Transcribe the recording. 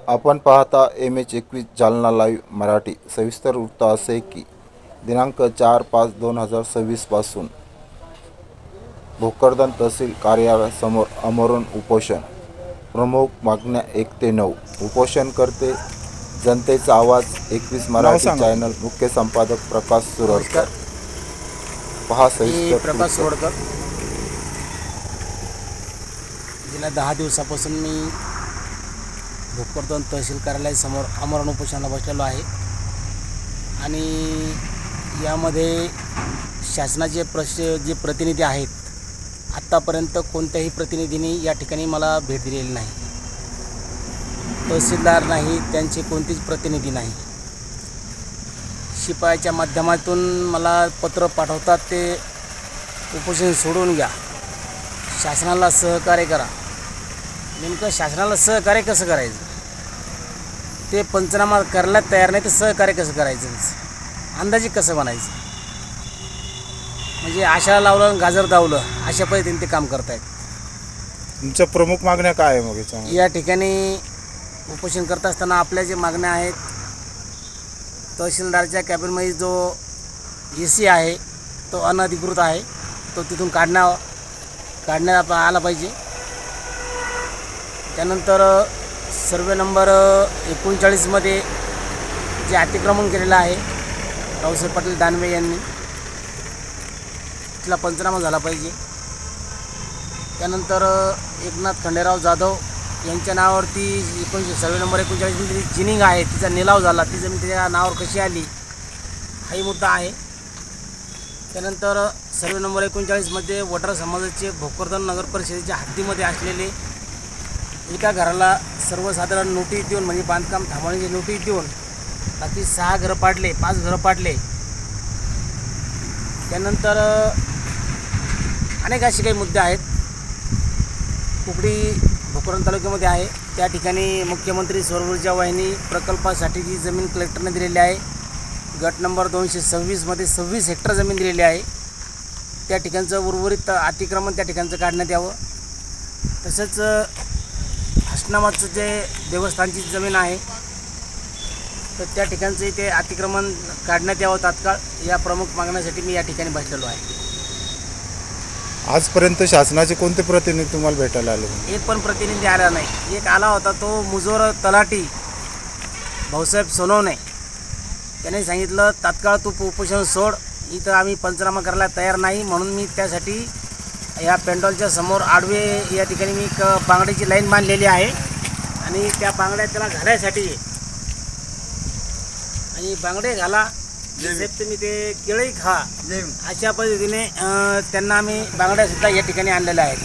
आपण पाहता MH21 Jalna live Marathi. सविस्तर वृत्त असे की दिनांक 4/5/2026 पासून भोकरदन तहसील कार्यालयासमोर आमरण उपोषण। प्रमुख मागण्या 1 ते 9। उपोषणकर्ते जनतेचा आवाज 21 मराठी चॅनल, मुख्य संपादक प्रकाश सुरडकर। पहा सविस्तर प्रकाश सुरडकर। गेल्या 10 दिवसापासून मी भोकरदन तहसील कार्यालयासमोर आमरण उपोषणाला बसलेलो आहे आणि यामध्ये शासनाचे जे प्रतिनिधी आहेत, आत्तापर्यंत कोणत्याही प्रतिनिधींनी या ठिकाणी मला भेट दिलेली नाही। तहसीलदार नाही, त्यांचे कोणतेच प्रतिनिधी नाही। शिपायाच्या माध्यमातून मला पत्र पाठवतात, ते उपोषण सोडून घ्या, शासनाला सहकार्य करा। नेमकं शासनाला सहकार्य कसं करायचं? ते पंचनामा करायला तयार नाही, तर सहकार्य कसं करायचं? अंदाजे कसं बनायचं? म्हणजे आशाला लावलं गाजर दावलं अशा पद्धतीने ते काम करतायत। तुमच्या प्रमुख मागण्या काय आहे मग याच्यामध्ये? या ठिकाणी उपोषण करत असताना आपल्या जे मागण्या आहेत, तहसीलदारच्या कॅबिनमध्ये जो AC आहे तो अनधिकृत आहे, तो तिथून काढण्यात आला पाहिजे। त्यानंतर सर्वे नंबर 39मध्ये जे अतिक्रमण केलेलं आहे रावसाहेब पाटील दानवे यांनी, तिथला पंचनामा झाला पाहिजे। त्यानंतर एकनाथ खंडेराव जाधव यांच्या नावावरती सर्वे नंबर 39मध्ये जिनिंग आहे, तिचा निलाव झाला, ती जमीन त्याच्या नावावर कशी आली हाही मुद्दा आहे। त्यानंतर सर्वे नंबर 39मध्ये वडार समाजाचे भोकरदन नगर परिषदेच्या हद्दीमध्ये असलेले एका घराला सर्वसाधारण नोटीस देऊन, म्हणजे बांधकाम थांबवण्याची नोटीस देऊन बाकी 6 घरं पाडले, 5 घरं पाडले। त्यानंतर अनेक असे काही मुद्दे आहेत। कुकडी भोकरदन तालुक्यामध्ये आहे, त्या ठिकाणी मुख्यमंत्री सौर ऊर्जा वाहिनी प्रकल्पासाठी जी जमीन कलेक्टरने दिलेली आहे, गट नंबर 226मध्ये 26 हेक्टर जमीन दिलेली आहे, त्या ठिकाणचं उर्वरित अतिक्रमण त्या ठिकाणचं काढण्यात यावं। तसंच हसनाबादचं जे देवस्थानची जमीन आहे, तर त्या ठिकाणचं ते अतिक्रमण काढण्यात यावं तात्काळ। या प्रमुख मागण्यासाठी मी या ठिकाणी बसलेलो आहे। आजपर्यंत शासनाचे कोणते प्रतिनिधी तुम्हाला भेटायला आले? एक पण प्रतिनिधी आला नाही। एक आला होता, तो मुजोर तलाठी भाऊसाहेब सोनवणे, त्याने सांगितलं तात्काळ तू उपोषण सोड, इथं आम्ही पंचनामा करायला तयार नाही, म्हणून मी त्यासाठी या पेंडॉलच्या समोर आडवे या ठिकाणी मी एक बांगड्याची लाईन बांधलेली आहे आणि त्या बांगड्या त्याला घालायसाठी, आणि बांगडे घाला साहेब तुम्ही ते केळही खा, अशा पद्धतीने त्यांना आम्ही बांगड्यासुद्धा या ठिकाणी आणलेल्या आहेत।